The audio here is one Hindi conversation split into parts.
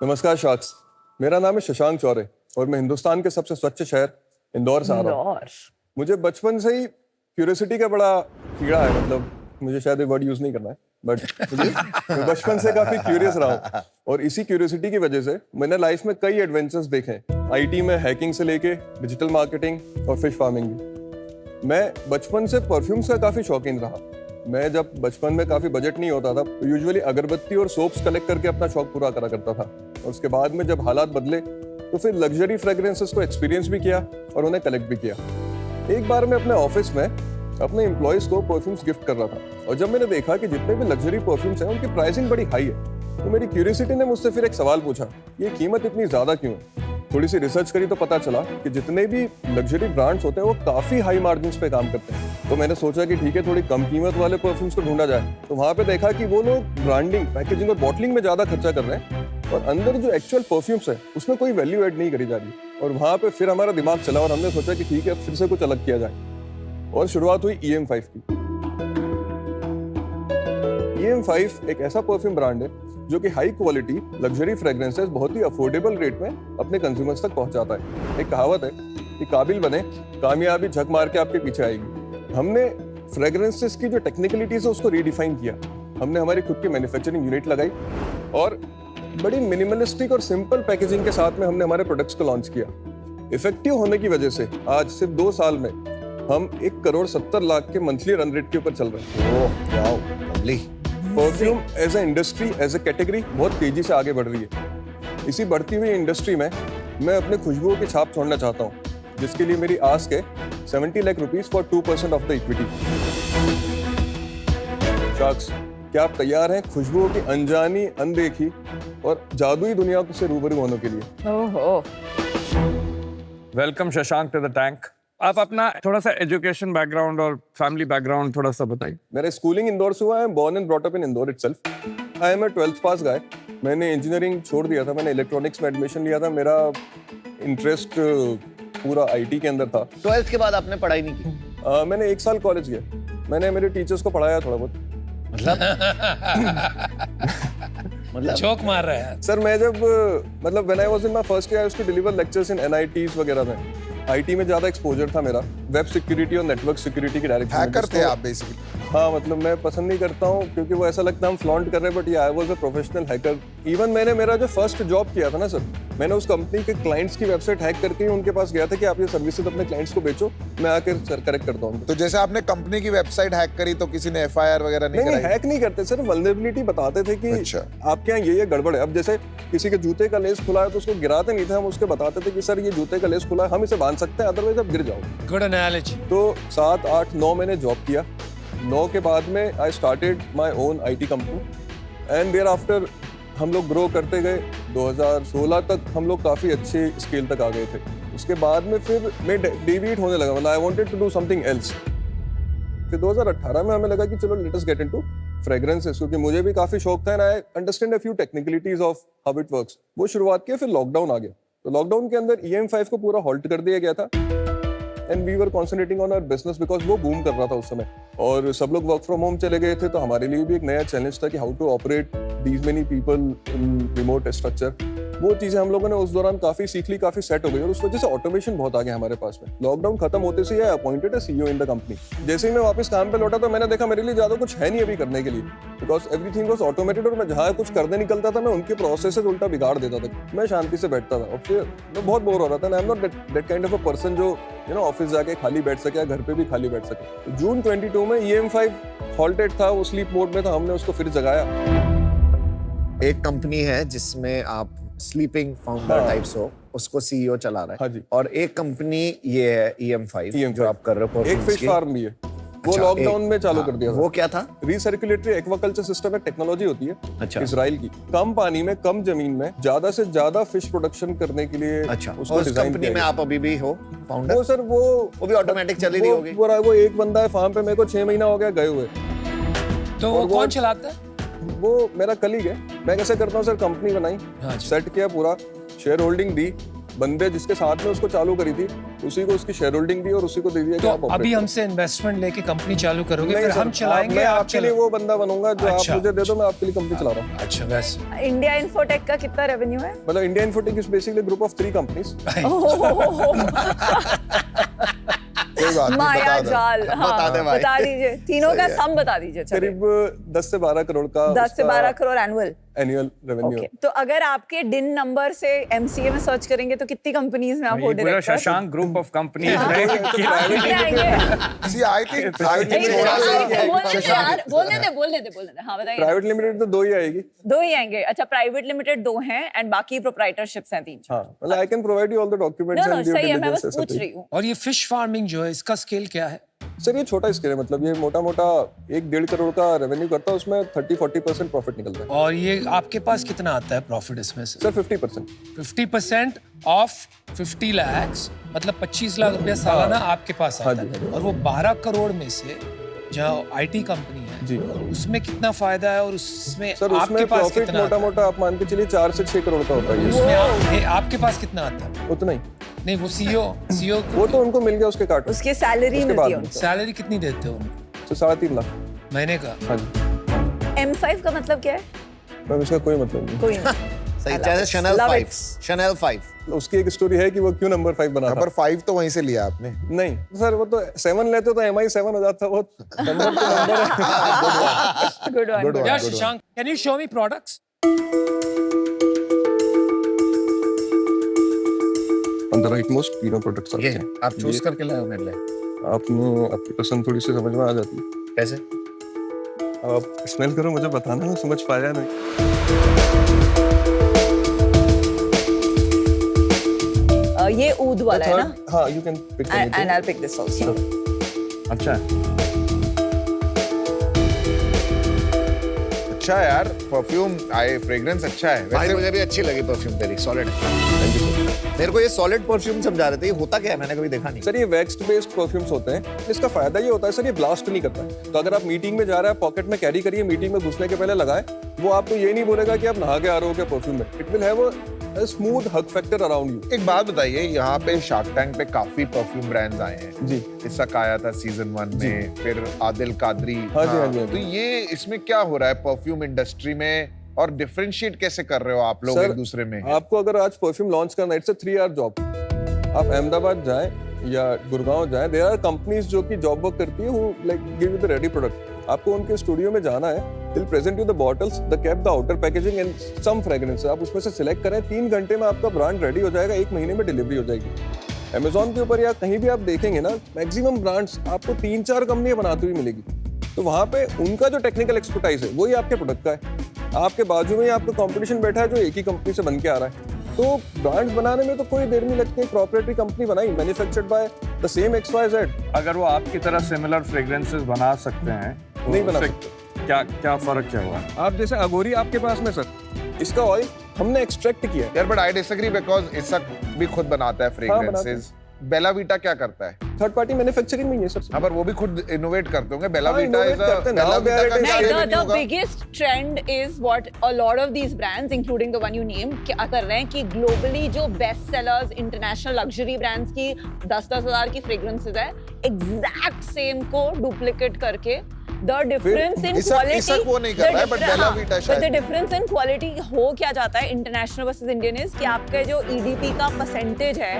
नमस्कार शाक्स, मेरा नाम है शशांक चौरे और मैं हिंदुस्तान के सबसे स्वच्छ शहर इंदौर से आ रहा हूँ। मुझे बचपन से ही क्यूरियोसिटी का बड़ा कीड़ा है, मतलब मुझे शायद ये वर्ड यूज नहीं करना है, बट मैं बचपन से काफी क्यूरियस रहा हूँ और इसी क्यूरियोसिटी की वजह से मैंने लाइफ में कई एडवेंचर्स देखे हैं। आईटी में हैकिंग से लेके डिजिटल मार्केटिंग और फिश फार्मिंग भी। मैं बचपन से परफ्यूम्स का काफी शौकीन रहा। मैं जब बचपन में काफी बजट नहीं होता था तो यूजुअली अगरबत्ती और सोप्स कलेक्ट करके अपना शौक पूरा करा करता था। और उसके बाद में जब हालात बदले तो फिर लग्जरी फ्रेग्रेंसेस को एक्सपीरियंस भी किया और उन्हें कलेक्ट भी किया। एक बार मैं अपने ऑफिस में अपने एम्प्लॉयज को परफ्यूम्स गिफ्ट कर रहा था और जब मैंने देखा कि जितने भी लग्जरी परफ्यूम्स हैं उनकी प्राइसिंग बड़ी हाई है तो मेरी क्यूरियोसिटी ने मुझसे फिर एक सवाल पूछा, ये कीमत इतनी ज्यादा क्यों है? थोड़ी सी रिसर्च करी तो पता चला कि जितने भी लग्जरी ब्रांड्स होते हैं वो काफी हाई मार्जिन्स पे काम करते हैं। तो मैंने सोचा कि ठीक है, थोड़ी कम कीमत वाले परफ्यूम्स को ढूंढा जाए। तो वहां पे देखा कि वो लोग ब्रांडिंग, पैकेजिंग और बॉटलिंग में ज्यादा खर्चा कर रहे हैं और अंदर जो एक्चुअल परफ्यूम्स है उसमें कोई वैल्यू ऐड नहीं करी जा रही। और वहां पे फिर हमारा दिमाग चला और हमने सोचा कि ठीक है, फिर से कुछ अलग किया जाए और शुरुआत हुई EM5 की। EM5 एक ऐसा परफ्यूम ब्रांड है जो कि हाई क्वालिटी लग्जरी फ्रेग्रेंसेस बहुत ही अफोर्डेबल रेट में अपने कंज्यूमर्स तक पहुंचाता है। एक कहावत है कि काबिल बने, कामयाबी झक मार के आपके पीछे आएगी। हमने फ्रेग्रेंसेस की जो टेक्निकलिटीज है उसको रीडिफाइन किया। हमने हमारी खुद की मैन्युफैक्चरिंग यूनिट लगाई और बड़ी मिनिमलिस्टिक और सिंपल पैकेजिंग के साथ में हमने हमारे प्रोडक्ट्स को लॉन्च किया। इफेक्टिव होने की वजह से आज सिर्फ 2 साल में हम 1,70,00,000 के मंथली रन रेट के ऊपर चल रहे हैं। Oh wow, lovely. Perfume as a industry, as a category बहुत तेजी से आगे बढ़ रही है। इसी बढ़ती हुई इंडस्ट्री में मैं अपने खुशबुओं की छाप छोड़ना चाहता हूँ, जिसके लिए मेरी आस्क है 70 lakh rupees for 2% of the equity. Sacks, क्या आप तैयार हैं खुशबुओं की अनजानी, अनदेखी और जादुई दुनिया से रूबरू होने के लिए? ओहो। Welcome Shashank to the tank. आप अपना थोड़ा सा एजुकेशन बैकग्राउंड और फैमिली बैकग्राउंड थोड़ा सा बताइए। मेरा स्कूलिंग इंदौर से हुआ है, born and brought up in Indore itself. I am a 12th pass guy. मैंने इंजीनियरिंग छोड़ दिया था, मैंने इलेक्ट्रॉनिक्स में एडमिशन लिया था। मेरा इंटरेस्ट पूरा आईटी के अंदर था। 12th के बाद आपने पढ़ाई नहीं की? मैंने 1 साल कॉलेज किया। मैंने मेरे टीचर्स को पढ़ाया थोड़ा बहुत। मतलब जोक मार रहा है सर, मैं जब मतलब when I was in my first year I used to deliver lectures in NITs वगैरह में। आईटी में ज्यादा एक्सपोजर था मेरा, वेब सिक्योरिटी और नेटवर्क सिक्योरिटी की डायरेक्शन में। हैकर थे आप बेसिकली? हाँ, मतलब मैं पसंद नहीं करता हूँ क्योंकि वो ऐसा लगता है हम फ्लॉन्ट कर रहे हैं, but I was a professional hacker. Even मैंने मेरा जो फर्स्ट जॉब किया था ना सर, मैंने उस कंपनी के क्लाइंट्स की वेबसाइट हैक करके उनके पास गया था कि आप ये सर्विसेज अपने क्लाइंट्स को बेचो, मैं आकर करेक्ट करता हूँ। तो जैसे आपने कंपनी की वेबसाइट हैक करी तो किसी ने FIR वगैरह नहीं नहीं, कराई? हैक नहीं करते सर, वल्नरेबिलिटी बताते थे कि अच्छा। आपके यहाँ ये गड़बड़ है। अब जैसे किसी के जूते का लेस खुला है तो उसको गिराते नहीं थे, हम उसके बताते थे कि सर ये जूते का लेस खुला है, हम इसे बांध सकते हैं, अदरवाइज आप गिर जाओ। Good analogy. तो 7, 8, 9 मैंने जॉब किया। 9 के बाद में I started my own IT company and देयर आफ्टर हम लोग ग्रो करते गए। 2016 तक हम लोग काफ़ी अच्छे स्केल तक आ गए थे। उसके बाद में फिर मैं डेविएट होने लगा, मतलब I wanted to do something else. फिर 2018 में हमें लगा कि चलो let us get into fragrances, क्योंकि मुझे भी काफ़ी शौक था and I understand a few technicalities of how it works. वो शुरुआत किया, फिर लॉकडाउन आ गया। तो लॉकडाउन के अंदर EM5 को पूरा हॉल्ट कर दिया गया था and we were concentrating on our business because वो बूम कर रहा था उस समय और सब लोग वर्क फ्रॉम होम चले गए थे। तो हमारे लिए भी एक नया चैलेंज था कि how to operate these many people in remote structure. वो चीजें हम लोगों ने उस दौरान काफी सीख ली, काफी सेट हो गई और उस वजह से ऑटोमेशन बहुत आ गया हमारे पास में। लॉकडाउन खत्म होते से अपॉइंटेड है CEO इन द कंपनी। जैसे ही मैं वापस काम पे लौटा तो मैंने देखा मेरे लिए ज्यादा कुछ है नहीं अभी करने के लिए, बिकॉज एवरीथिंग वाज ऑटोमेटेड और मैं जहाँ कुछ करने निकलता था मैं उनके प्रोसेसेस उल्टा बिगाड़ देता था। मैं शांति से बैठता था और फिर मैं बहुत बोर हो रहा था। I am not that kind of a person जो ऑफिस जाके खाली बैठ सके या घर पे भी खाली बैठ सके। जून 22 में EM5 हॉल्टेड था, वो स्लीप मोड में था, हमने उसको फिर जगाया। एक कंपनी है जिसमें आप स्लीपिंग फाउंडर हाँ। टाइप्स हो, उसको CEO चला रहा है। हाँ जी। और एक कंपनी ये है EM5 जो आप कर रहे हो। एक फिश फार्म भी है, वो अच्छा, लॉकडाउन में चालू हाँ, कर दिया था। वो क्या था? रिसर्कुलेटरी एक्वाकल्चर सिस्टम एक टेक्नोलॉजी होती है अच्छा। इजराइल की। कम पानी में कम जमीन में ज्यादा से ज्यादा फिश प्रोडक्शन करने के लिए अच्छा, उसको उस डिजाइन कंपनी किया में गया। आप अभी भी हो फाउंडर? वो सर वो भी ऑटोमेटिक चल रही होगी? वो एक बंदा है फार्म पे, मेरे को 6 महीना हो गया गए हुए। तो और वो कौन चलाता है? वो मेरा कलीग है। मैं कैसे करता हूँ सर, कंपनी बनाई, हाँ जी। सेट किया, पूरा शेयर होल्डिंग दी, बंदे जिसके साथ में उसको चालू करी थी उसी को उसकी शेयर होल्डिंग दी और उसी को दे दिया कि तो आप operate अभी करो। हमसे इन्वेस्टमेंट लेके कंपनी चालू करोगे, नहीं फिर सर, हम चलाएंगे, मैं आप आपके लिए वो बंदा बनूंगा जो अच्छा, आप मुझे दे दो, मैं आपके लिए कंपनी चला रहा हूँ। अच्छा वैसे इंडिया इन्फोटेक का कितना रेवेन्यू है? मतलब India infotech is basically group of 3 companies. कोई बात नहीं, माया बता दो। जाल, हाँ, बता दे भाई। बता दीजिए तीनों का सही है। सम बता दीजिए। चलिए करीब 10 से 12 करोड़ का 10 से 12 crore annual. Annual revenue. Okay, तो अगर आपके डिन नंबर से एमसीए में सर्च करेंगे तो कितनी कंपनीज में आप हो ये पूरा director? Shashank group of company कितने आएंगे? See, I think नहीं, थोड़ा सा बोलने दे यार, बोलने दे। हाँ बताइए। प्राइवेट लिमिटेड तो 2 ही आएगी। 2 ही आएंगे। अच्छा, प्राइवेट लिमिटेड 2 हैं एंड बाकी प्रोप्राइटरशिप्स हैं 3। हाँ, मतलब I can provide you all the documents no and due सही है, मैं बस डिलिजेंस पूछ रही हूँ। और ये फिश फार्मिंग जो है इसका स्केल क्या है? सर ये छोटा स्केल है, मतलब ये मोटा मोटा 1-1.5 करोड़ का रेवेन्यू करता है, उसमें 30-40% प्रॉफिट निकलता है। और ये आपके पास कितना आता है प्रॉफिट इसमें से? सर 50%। 50% ऑफ 50 lakhs, मतलब 25 लाख रुपया सालाना आपके पास आता जी, है। और वो 12 करोड़ में से जहाँ आईटी कंपनी है जी उसमें कितना फायदा है और उसमें सर आपके उसमें पास प्रॉफिट कितना मोटा आता है? मोटा आप मान के चलिए 4 से 6 करोड़ का होता है ये। उसमें आपके पास कितना आता है? उतना ही, नहीं, वो सीईओ वो तो उनको मिल गया उसके काट उसकी सैलरी उसके मिलती बाद है में। उनको। सैलरी कितनी देते हो उनको तो 3.5 लाख। महीने का? हाँ जी, M5 का मतलब क्या है? मैम इसका कोई मतलब नहीं। कोई नहीं। सही, Love जैसे it. Chanel Love 5, it. Chanel 5। उसकी एक स्टोरी है कि वो क्यों नंबर 5 बना था। नंबर 5 तो वहीं से लिया आपने। नहीं सर, वो तो 7 लेते तो MI 7 हो जाता, वो नंबर तो नंबर है। Good one. Good one. यार good one. Shashank, can you show me products? On the rightmost तीनों प्रोडक्ट्स आते ये हैं। आप चूज ये करके लाए हो मेरे लिए? आपकी पसंद थोड़ी सी समझ में आ जाती है। कैसे? अब आप स्मेल करो, मुझे बताना, मैं समझ पाया नहीं। ये ऊद वाला है ना? हाँ, you can pick And anything. I'll pick this also. अच्छा अच्छा है यार, परफ्यूम फ्रेग्रेंस अच्छा है भाई वैसे। मुझे भी अच्छी लगी परफ्यूम तेरी, सॉलिड है। Thank you, sir. मेरे को ये सॉलिड परफ्यूम समझा रहे थे, ये होता क्या है? मैंने कभी देखा नहीं। सर ये वैक्स्ड बेस्ड परफ्यूम्स होते हैं। इसका फायदा ये होता है सर, ये ब्लास्ट नहीं करता है। तो अगर आप मीटिंग में जा रहे हैं, पॉकेट में कैरी करिए, मीटिंग में घुसने के पहले लगाएं, वो आपको ये नहीं बोलेगा कि आप नहा के आ रहे हो क्या परफ्यूम में। It will have a smooth hug factor around you. एक बात बताइए, यहाँ पे शार्क टैंक पे काफी परफ्यूम ब्रांड्स आए हैं जी। इसका आया था सीजन 1 में, फिर आदिल कादरी। हाँ जी, हाँ जी, हाँ तो जी। ये इसमें क्या हो रहा है परफ्यूम इंडस्ट्री में, और डिफरेंशिएट कैसे कर रहे हो आप लोग सर, एक दूसरे में? आपको अगर आज परफ्यूम लॉन्च करना है, इट्स अ 3 आवर जॉब। आप अहमदाबाद जाएं या गुड़गांव जाएं, देयर आर कंपनीज जो कि जॉब वर्क करती है, who like give you the ready product. आपको उनके स्टूडियो में जाना है, they'll present you the bottles, the cap, the outer packaging and some fragrance। आप उसमें से सिलेक्ट करें, 3 घंटे में आपका ब्रांड रेडी हो जाएगा, 1 महीने में डिलीवरी हो जाएगी। Amazon के ऊपर या कहीं भी आप देखेंगे ना, मैक्सिमम ब्रांड्स आपको 3-4 कंपनियां बनाती हुई मिलेगी। तो वहाँ पे उनका जो टेक्निकल एक्सपर्टाइज है वही आपके प्रोडक्ट का है। आपके बाजू में ही आपका कंपटीशन बैठा है जो एक ही कंपनी से बन के आ रहा है। तो ब्रांड्स बनाने में तो कोई देर नहीं लगती। प्रोप्राइटरी कंपनी बनाई, manufactured by the same XYZ। अगर वो आपकी तरह सिमिलर फ्रेग्रेंसेस बना सकते हैं तो नहीं बना उससे सकते। क्या फर्क क्या हुआ? आप जैसे अगोरी आपके पास में सर, इसका ऑयल हमने एक्सट्रैक्ट किया है। यार बट आई डिसएग्री, बिकॉज इसका भी खुद बनाता है बनाता फ्रेग्रेंसेस। बेला वीटा क्या करता है? थर्ड पार्टी मैन्युफैक्चरिंग में ही है सर। हाँ, पर वो भी खुद इनोवेट करते होंगे। बेला हाँ, वीटा innovate इज करते हैं। बेला Now they वीटा are का at a scale stage- ही नहीं The होगा। biggest trend is what a lot of these brands, including the one you name, क्या कर रहे हैं कि globally जो best sellers, international luxury brands की 10-10 हजार की fragrances है, exact same को duplicate करके the difference in इसक- quality, इसक वो नहीं कर रहा है, but Bella Vita but शायद। the difference in quality हो क्या जाता है international versus Indian is कि आपका जो EDP का percentage है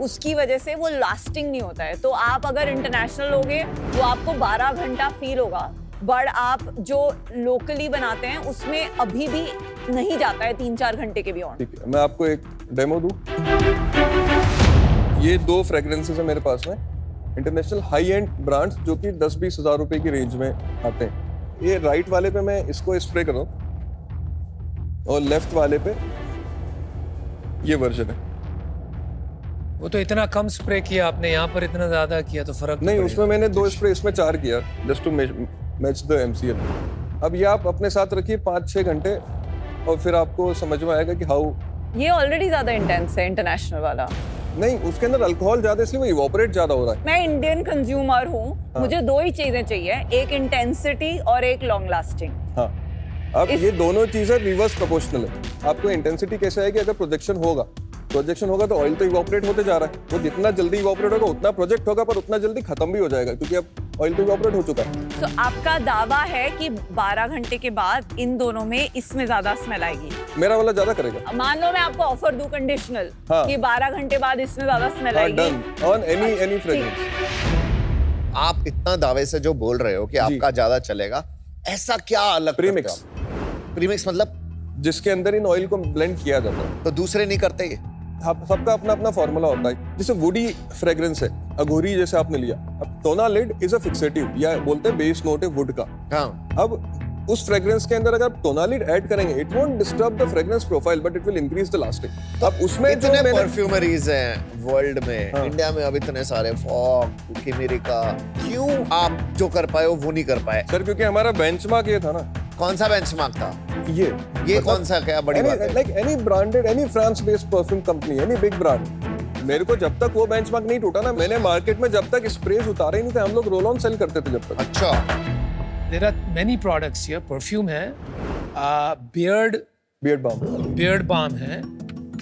उसकी वजह से वो lasting नहीं होता है। तो आप अगर international लोगे वो आपको 12 घंटा फील होगा, बट आप जो लोकली बनाते हैं उसमें अभी भी नहीं जाता है 3-4 घंटे के बियॉन्ड। ठीक है, मैं आपको एक डेमो दूं। ये 2 फ्रेग्रेंसेस है मेरे पास में, इंटरनेशनल हाई एंड ब्रांड्स जो कि 10-20 हजार रुपए की रेंज में आते हैं। ये राइट वाले पे मैं इसको स्प्रे कर रहा हूँ और लेफ्ट वाले पे ये वर्जन है। वो तो इतना कम स्प्रे किया आपने, यहाँ पर इतना ज्यादा किया तो फर्क तो नहीं, पड़ेगा। उसमें मैंने 2 स्प्रे, इसमें 4 किया, just to match the MCL। अब ये आप अपने साथ रखिए 5-6 घंटे और फिर आपको समझ में आएगा कि हाउ। ये ऑलरेडी ज्यादा इंटेंस है इंटरनेशनल वाला। नहीं, उसके अंदर अल्कोहल ज्यादा, इसलिए वो इवोपरेट ज्यादा हो रहा है। मैं इंडियन कंज्यूमर हूँ, मुझे 2 ही चीजें चाहिए, एक इंटेंसिटी और एक लॉन्ग लास्टिंग। हाँ, अब ये दोनों चीजें रिवर्स प्रोपोर्शनल है। आपको इंटेंसिटी कैसे आएगी? अगर प्रोजेक्शन होगा प्रोजेक्शन होगा तो ऑयल तो इवोपरेट होते जा रहा है, वो जितना जल्दी इवोपरेट होगा उतना प्रोजेक्ट होगा, पर उतना जल्दी खत्म भी हो जाएगा क्योंकि अब ऑयल तो इवोपरेट हो चुका है। तो आपका दावा है कि 12 घंटे के बाद इन दोनों में इसमें ज्यादा स्मेल आएगी? मेरा वाला ज्यादा करेगा। मान लो मैं आपको ऑफर दूं कंडीशनल हाँ। कि 12 घंटे बाद इसमें ज्यादा स्मेल आएगी। Done on any fragrance. आप इतना दावे से जो बोल रहे हो कि आपका ज्यादा चलेगा, ऐसा क्या अलग प्रीमिक्स। प्रीमिक्स मतलब जिसके अंदर इन ऑयल को ब्लेंड किया जाता है। तो दूसरे नहीं करते ये? सबका अपना अपना फॉर्मूला होता है। जैसे वुडी फ्रेग्रेंस है, अघोरी जैसे आपने लिया, अब टोनालिड इज अ फिक्सेटिव या बोलते हैं बेस नोट है वुड का। हाँ। अब उस फ्रेग्रेंस के अंदर अगर आप टोनालिड ऐड करेंगे, it won't disturb the fragrance profile but it will increase the lasting. अब उसमें जो इतने मैंने परफ्यूमरीज हैं वर्ल्ड में, हाँ। इंडिया में अब इतने सारे फॉग, केमेरिका, क्यों आप जो कर पाए हो वो नहीं कर पाए? सर क्योंकि हमारा बेंचमार्क ये था ना। कौन सा बेंचमार्क था? ये मतलब कौन सा, क्या बड़ी बात है? Like any branded, any France based perfume company, any big brand, मेरे को जब तक वो बेंचमार्क नहीं टूटा ना, मैंने मार्केट में जब तक स्प्रेज उतारे नहीं थे, हम लोग रोल ऑन सेल करते थे जब तक। अच्छा। There are many products here. Perfume है, beard बियर्ड बाम, है,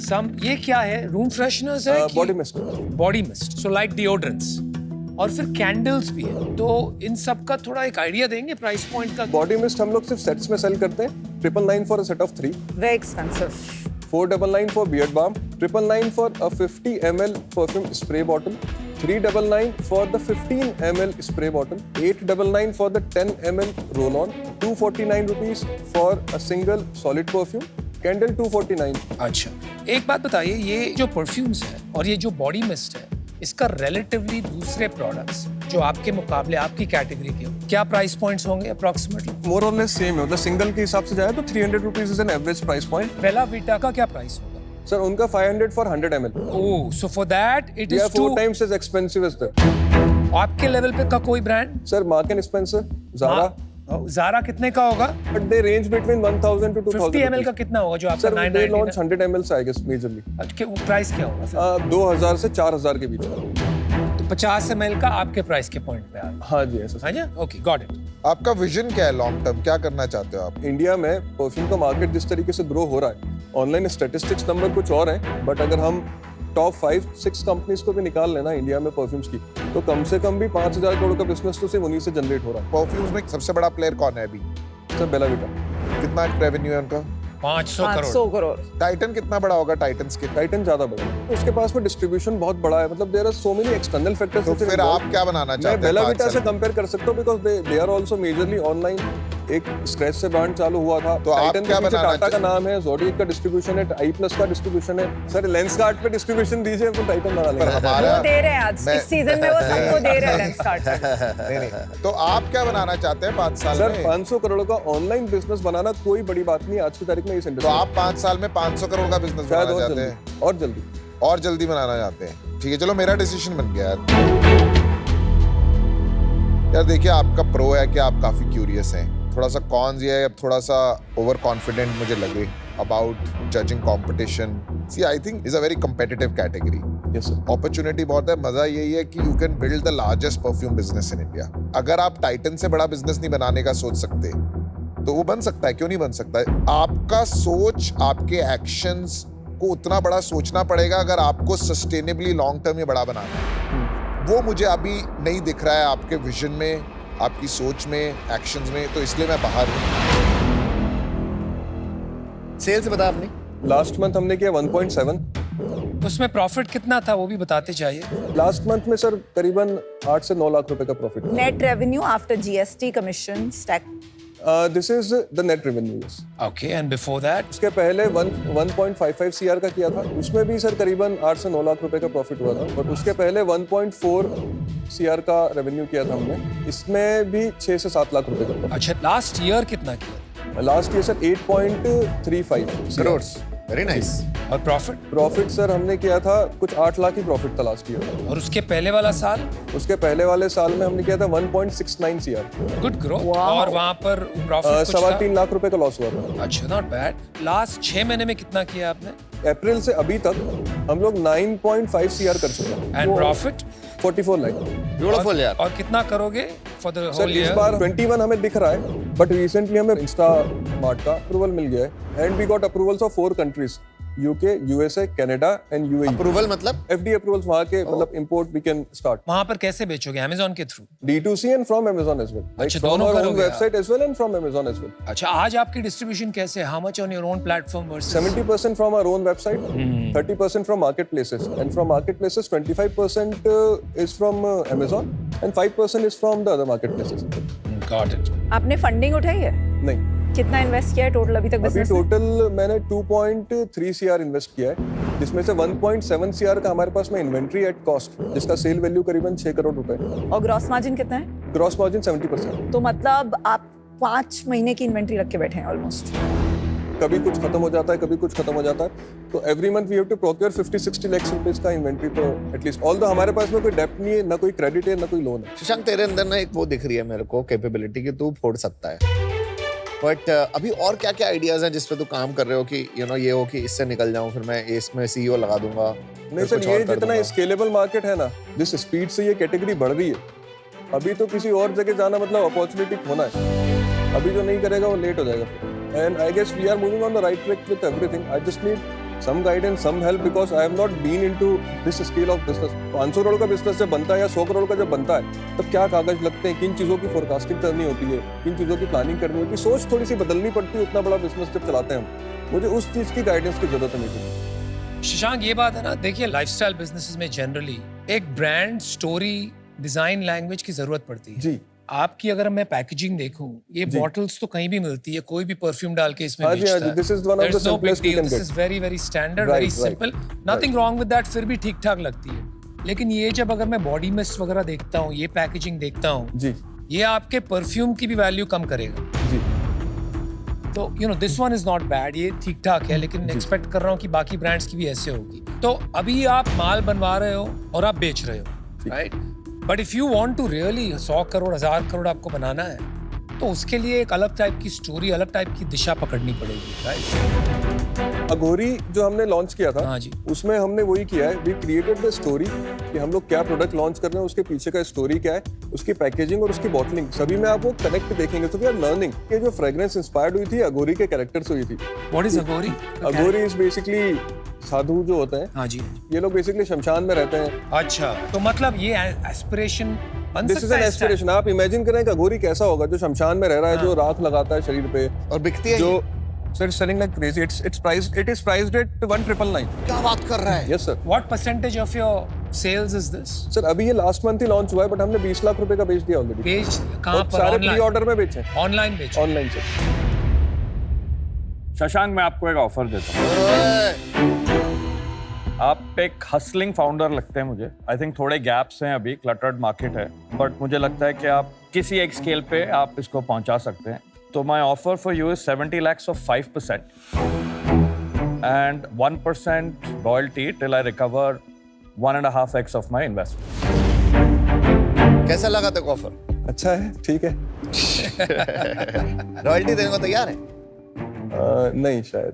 some ये क्या है? Room fresheners है कि body mist. body mist. So like deodorants. और फिर कैंडल्स भी है। तो इन सब का थोड़ा एक आइडिया देंगे प्राइस पॉइंट का? बॉडी मिस्ट हम लोग सिर्फ सेट्स में सेल करते हैं। 999 for a set of 3, very expensive. 499 for beard balm, 999 for a 50 ml perfume spray bottle, 399 for the 15 ml spray bottle, 899 for the 10 ml roll on, 249 rupees for a single solid perfume, candle 249। अच्छा, एक बात बताइए, ये जो परफ्यूम्स है और ये जो बॉडी मिस्ट है, इसका रिलेटिवली दूसरे प्रोडक्ट्स जो आपके मुकाबले आपकी कैटेगरी के, क्या प्राइस पॉइंट्स होंगे अप्रॉक्सीमेटली? मोर और लेस सेम है, मतलब सिंगल के हिसाब से जाए तो 300 rupees is an average price point. Bella Vita का क्या प्राइस होगा? सर उनका 500 for 100 ml। Oh, so for that it is 4 times as expensive as that। आपके लेवल पे का कोई brand? Sir Mark and Spencer, Zara, Zara कितने का होगा? but they range between 1000 to 2000 50 ml का कितना होगा जो आपका sir they 999? launch 100 ml I guess majorly। Price क्या होगा सर? 2000 से 4000 के बीच में। तो 50 ml का आपके प्राइस के पॉइंट पे आ रहा हाँ जी ऐसा। है ना? Okay, got it. आपका विजन क्या है लॉन्ग टर्म, क्या करना चाहते हो आप? इंडिया में परफ्यूम का मार्केट जिस तरीके से ग्रो हो रहा है, ऑनलाइन स्टैटिस्टिक्स नंबर कुछ और है, बट अगर हम टॉप 5-6 कंपनीज को भी निकाल लेना इंडिया में परफ्यूम्स की, तो कम से कम भी 5000 करोड़ का बिजनेस तो सिर्फ उन्हीं से जनरेट हो रहा है। परफ्यूम्स में सबसे बड़ा प्लेयर कौन है अभी? Sir Bella Vita. कितना रेवेन्यू है उनका? 500 करोड़। 500 करोड़। टाइटन कितना बड़ा होगा? टाइटन्स के टाइटन ज्यादा बड़ा है, तो उसके पास में डिस्ट्रीब्यूशन बहुत बड़ा है, मतलब there are so many external factors. तो फिर आप क्या बनाना चाहते हैं? मैं बेला 5 वीटा साल से कंपेयर कर सकता हूं because they are also majorly online. एक स्क्रैच से ब्रांड चालू हुआ था, तो आप टाइटन क्या के पीछे बनाना टाटा का नाम है, ज़ोडिएक का डिस्ट्रीब्यूशन है, i+ का डिस्ट्रीब्यूशन है। सर लेंसकार्ट पे डिस्ट्रीब्यूशन दीजिए तो टाइटन बना पर लेंगे। हमारा वो दे रहे हैं आज, इस सीजन में वो सबको दे रहे हैं लेंसकार्ट। नहीं। तो आप क्या बनाना चाहते हैं 5 साल सर में? 500 करोड़ का ऑनलाइन बिजनेस बनाना कोई बड़ी बात नहीं आज की तारीख में इस तो इंडस्ट्री। आप 5 साल में 500 करोड़ का बिजनेस शायद बनाना और चाहते हैं? जल्दी, और जल्दी। और जल्दी बनाना चाहते हैं? ठीक है, चलो मेरा डिसीजन बन गया यार। देखिए, आपका प्रो है कि आप काफी क्यूरियस हैं, थोड़ा सा कॉन्स ये है, थोड़ा सा ओवर कॉन्फिडेंट मुझे लगे about judging competition. See I think is a very competitive category. Yes sir. Opportunity बहुत है, मजा यही है कि you can build the largest perfume business in India. अगर आप टाइटन से बड़ा बिजनेस नहीं बनाने का सोच सकते तो वो बन सकता है, क्यों नहीं बन सकता है? आपका सोच, आपके एक्शंस को उतना बड़ा सोचना पड़ेगा अगर आपको सस्टेनेबली लॉन्ग टर्म में बड़ा बनाना है। वो मुझे अभी नहीं दिख रहा है आपके विजन में, आपकी सोच में, एक्शंस में, तो इसलिए मैं बाहर हूँ। सेल्स बता आपने? लास्ट मंथ हमने किया 1.7। उसमें प्रॉफिट कितना था वो भी बताते चाहिए। लास्ट मंथ में सर करीबन 8 से 9 लाख रुपए का profit. Net revenue after GST commission stack. This is the net revenue. Okay, and before that? उसके पहले 1.55 CR का किया था, उसमें भी सर करीबन 8 से 9 लाख रुपए का प्रॉफिट हुआ था। बट उसके पहले 1.4 CR का रेवेन्यू किया था हमने, इसमें भी 6 से 7 लाख रुपए का प्रॉफिट। अच्छा, लास्ट ईयर कितना किया? Last year sir 8.35 crore. Very nice. और प्रॉफिट? प्रॉफिट सर हमने किया था कुछ 8 लाख ही प्रॉफिट था लास्ट ईयर। और उसके पहले वाला साल? उसके पहले वाले साल में हमने किया था 1.69 CR। Good growth. और वहां पर प्रॉफिट कुछ था? 3.25 लाख रुपए का लॉस हुआ था। अच्छा, नॉट बैड। लास्ट 6 महीने में कितना किया आपने? अप्रैल से अभी तक हम लोग 9.5 CR कर चुके हैं। And profit? 44 लाख। ब्यूटीफुल यार। और कितना करोगे फॉर द सर होल इस ईयर? बार 21 हमें दिख रहा है, बट रिसेंटली हमें इंस्टामार्ट का अप्रूवल मिल गया है and we got approvals of 4 countries UK, USA, Canada and UAE. Approval मतलब FD approvals वहाँ के मतलब import we can start. वहां पर कैसे बेचोगे? Amazon के through? D2C and from Amazon as well. Like अच्छा, from दोनों our own करोगे आप? website as well and from Amazon as well. अच्छा, आज आपकी डिस्ट्रीब्यूशन कैसे है? How much on your own platform versus 70% from our own website, 30% from marketplaces, and from marketplaces 25% is from Amazon and 5% is from the other marketplaces. Got it. आपने फंडिंग उठाई है? नहीं, कितना इन्वेस्ट किया है टोटल अभी तक अभी बिजनेस में? टोटल मैंने 2.3 CR इन्वेस्ट किया है, जिसमें से 1.7 CR का हमारे पास में इन्वेंट्री एट कॉस्ट, जिसका सेल वैल्यू करीबन 6 करोड़ रुपए है। और ग्रॉस मार्जिन कितना है? Gross margin 70%। तो मतलब आप 5 महीने की इन्वेंट्री रख के बैठे हैं ऑलमोस्ट। कभी कुछ खत्म हो जाता है, कभी कुछ खत्म हो जाता है, तो every month we have to procure 50-60 lakh rupees का इन्वेंट्री, तो एटलीस्ट ऑल द हमारे पास में कोई डेप्ट नहीं है, ना कोई क्रेडिट है, ना कोई लोन है। शशांक, तेरे अंदर ना एक वो दिख रही है मेरे को कैपेबिलिटी कि तू फोड़ सकता है, बट अभी और क्या क्या आइडियाज हैं जिस पे तू काम कर रहे हो कि ये हो कि इससे निकल जाऊं, फिर मैं इसमें CEO लगा दूंगा? नहीं सर, ये जितना स्केलेबल मार्केट है ना, जिस स्पीड से ये कैटेगरी बढ़ रही है, अभी तो किसी और जगह जाना मतलब अपॉर्चुनिटी होना है। अभी जो नहीं करेगा वो लेट हो जाएगा। And I guess we are moving on the right track with everything. I just need some guidance, some help, because I have not been into this scale of business. 500 crore का बिजनेस जब बनता है या 100 करोड़ का जब बनता है, तब क्या कागज लगते हैं, किन चीज़ों की फोरकास्टिंग करनी होती है, किन चीज़ों की प्लानिंग करनी होती है, सोच थोड़ी सी बदलनी पड़ती है उतना बड़ा बिजनेस जब चलाते हैं हम। मुझे उस चीज़ की गाइडेंस की जरूरत है मुझे। शशांक, ये बात है ना, देखिए लाइफस्टाइल बिजनेसेस में जनरली एक ब्रांड, स्टोरी, डिजाइन, लैंग्वेज की जरूरत पड़ती है। जी, आपकी अगर मैं पैकेजिंग देखूं, ये बॉटल्स तो कहीं भी मिलती है, कोई भी परफ्यूम डाल के इसमें हाँ जी, हाँ बेचता जी, है। this is one of the There's no big simplest you deal. can This get. is very very standard, Right, very right, simple. Nothing wrong with that. फिर भी ठीक ठाक लगती है। लेकिन ये जब अगर मैं बॉडी मिस्ट वगैरह देखता हूँ, ये पैकेजिंग देखता हूँ, जी, ये आपके परफ्यूम की भी वैल्यू कम करेगा। जी। तो this one is not bad, ये ठीक ठाक है, लेकिन एक्सपेक्ट कर रहा हूँ कि बाकी ब्रांड्स की भी ऐसे होगी। तो अभी आप माल बनवा रहे हो और आप बेच रहे हो, right? But if you want to really 100 crore 1000 crore आपको बनाना है, तो उसके लिए एक अलग टाइप की स्टोरी, अलग टाइप की दिशा पकड़नी पड़ेगी, राइट? अघोरी जो हमने लॉन्च किया था, हाँ जी। उसमें हमने वही किया है, वी क्रिएटेड द स्टोरी कि हम लोग क्या प्रोडक्ट लॉन्च कर रहे हैं, उसके पीछे का स्टोरी क्या है, उसकी पैकेजिंग और उसकी बॉटलिंग, सभी में आप वो कनेक्ट देखेंगे। तो वी आर लर्निंग। ये जो फ्रेग्रेंस इंस्पायर्ड हुई थी, अघोरी के कैरेक्टर से हुई थी। What is Aghori? Aghori is basically sadhu जो होते हैं, हाँ जी। ये लोग बेसिकली शमशान में रहते हैं। अच्छा, तो मतलब ये एस्पिरेशन बन दिस इज सकता एन है? एस्पिरेशन। आप इमेजिन करें कि अघोरी कैसा होगा, जो शमशान में रह रहा है, जो राख लगाता है शरीर पे, और बिकती है जो ये? Sir selling like crazy. It is priced eight 1999। क्या बात कर रहा है? Yes sir. What percentage of your sales is this? Sir अभी ये लास्ट मंथ ही लॉन्च हुआ है, बट हमने 20 लाख रुपए का बेच दिया ऑलरेडी। बेच कहाँ और पर? सारे प्री ऑनलाइन? ऑर्डर में बेचे, ऑनलाइन बेच? ऑनलाइन से। शशांक, मैं आपको एक ऑफर देता हूँ। ओए, आप एक हसलिंग फाउंडर लगते हैं मुझे। आई थिंक थोड़े गैप्स हैं, अभी क्लटर्ड मार्केट है, बट मुझे लगता है कि आप किसी एक स्केल पे आप इसको पहुंचा सकते हैं। तो my offer for you is 70 lakhs of 5% and 1% royalty till I recover 1.5x of my investment. कैसा लगा तेरे को ऑफर? अच्छा है, ठीक है। रॉयल्टी देने को तैयार है? नहीं शायद।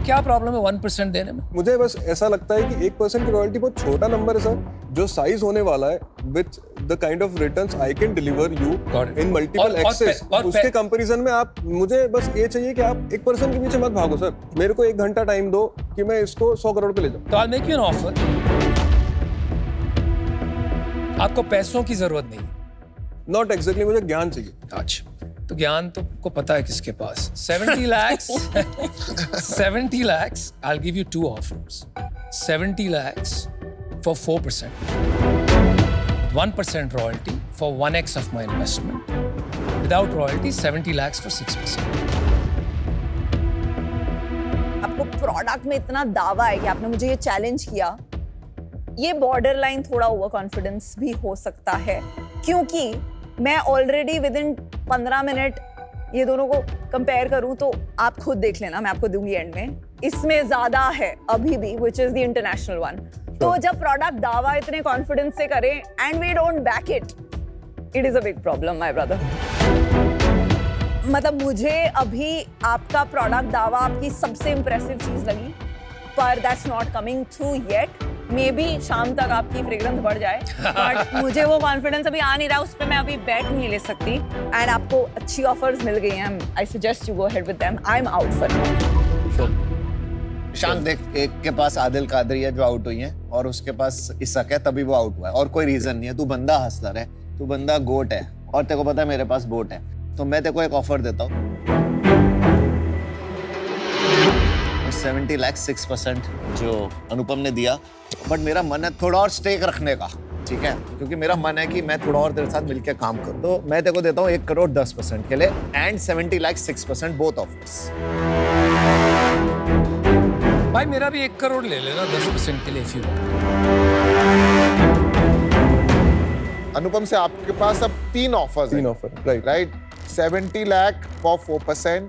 क्या प्रॉब्लम है 1% देने में? मुझे बस ऐसा लगता है कि 1% की रॉयल्टी बहुत छोटा नंबर है सर। जो साइज होने वाला है with the kind of returns I can deliver you Got it. In multiple और एक्सेस, और उसके कंपैरिजन में आप, मुझे बस ये चाहिए कि आप 1% के पीछे मत भागो सर। मेरे को 1 घंटा टाइम दो कि मैं इसको 100 करोड़ पे ले जाऊं। तो I'll make you an offer. आपको पैसों की जरूरत नहीं। नॉट एग्जैक्टली, मुझे ज्ञान चाहिए। अच्छा, तो ज्ञान तो को पता है किसके पास। 70 lakhs 70 lakhs, I'll give you 2 offers. 70 lakhs for 4%, 1% royalty for 1x of my investment. Without royalty, 70 lakhs for 6%. आपको प्रोडक्ट में इतना दावा है कि आपने मुझे ये चैलेंज किया, ये बॉर्डर लाइन थोड़ा ओवर कॉन्फिडेंस भी हो सकता है, क्योंकि मैं ऑलरेडी विद इन 15 मिनट ये दोनों को कंपेयर करूं तो आप खुद देख लेना, मैं आपको दूंगी एंड में, इसमें ज्यादा है अभी भी, which is the international one. तो जब प्रोडक्ट दावा इतने कॉन्फिडेंस से करें and we don't back it, it is a big problem my brother. मतलब मुझे अभी आपका प्रोडक्ट दावा आपकी सबसे इंप्रेसिव चीज लगी, पर that's not coming through yet. May be शाम तक आपकी फ्रेग्रेंस बढ़ जाए, बट मुझे वो कॉन्फिडेंस अभी आ नहीं रहा, उस पर मैं अभी बैट नहीं ले सकती। एंड आपको अच्छी ऑफर्स मिल गई हैं, I suggest you go ahead with them. I am out for now. शांत देख, एक के पास आदिल कादरी है जो आउट हुई है और उसके पास इसक है, तभी वो आउट हुआ है और कोई रीजन नहीं है। तू बंदा हंसलर है, तू बंदा गोट है और तेरे को पता है मेरे पास बोट है, तो मैं तेरे को एक ऑफर देता हूँ 70 लाख 6% जो अनुपम ने दिया, बट मेरा मन है थोड़ा और स्टेक रखने का, ठीक है, क्योंकि मेरा मन है कि मैं थोड़ा और तेरे साथ मिलकर काम करूं, तो मैं तेरे को देता हूँ 1 करोड़ 10% के लिए एंड 70 लाख 6% बोथ ऑफर्स। भाई मेरा भी 1 करोड़ ले लेना 10% के लिए if you want. अनुपम से आपके पास अब 3 offers 3 offer, right 70 lakh for 4%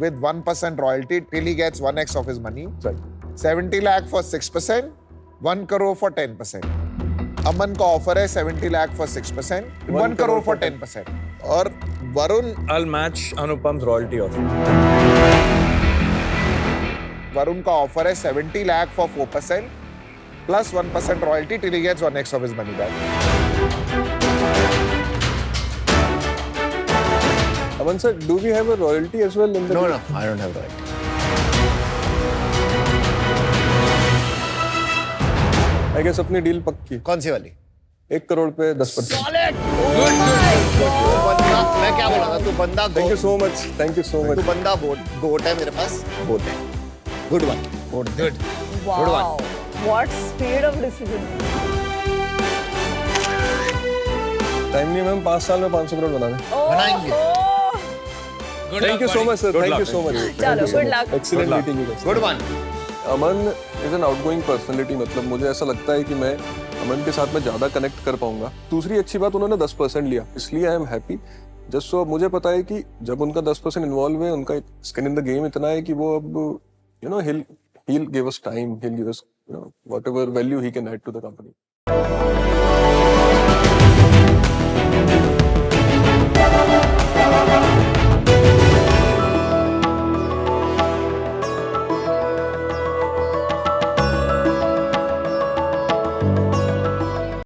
with 1% royalty till he gets 1x of his money, right 70 lakh for 6%, 1 crore for 10%. अमन का ऑफर है 70 lakh for 6%, 1 crore for 10%. और Varun I'll match Anupam's royalty offer. Varun का ऑफर है 70 lakh for 4% plus 1% royalty till he gets 1x of his money back. Aman sir, do we have a royalty as well in the No, deal? no, I don't have royalty. I guess अपनी डील पक्की। कौन सी वाली? 1 करोड़ पे 10%। तू बंदा, मैं क्या बोला था, तू बंदा Thank you goat, so much. Thank you so much. तू बंदा गोट है मेरे पास, गोट है, good one, goat Good. Wow. What speed of decision. Time नहीं, मैम 5 साल में 500 करोड़ बना दें। बनाएंगे। Good Thank luck, you so buddy. much sir. Good Thank luck. you so much. चलो, good luck. Excellent Good luck. meeting you guys. Good one. Aman is an outgoing personality, मतलब मुझे ऐसा लगता है कि मैं अमन के साथ में ज्यादा कनेक्ट कर पाऊंगा। दूसरी अच्छी बात, उन्होंने 10% लिया, इसलिए I am happy. Just so मुझे पता है कि जब उनका 10% इन्वॉल्व है, उनका स्किन इन द गेम इतना है कि वो अब you know he'll give us time, he'll give us whatever value he can add to the company.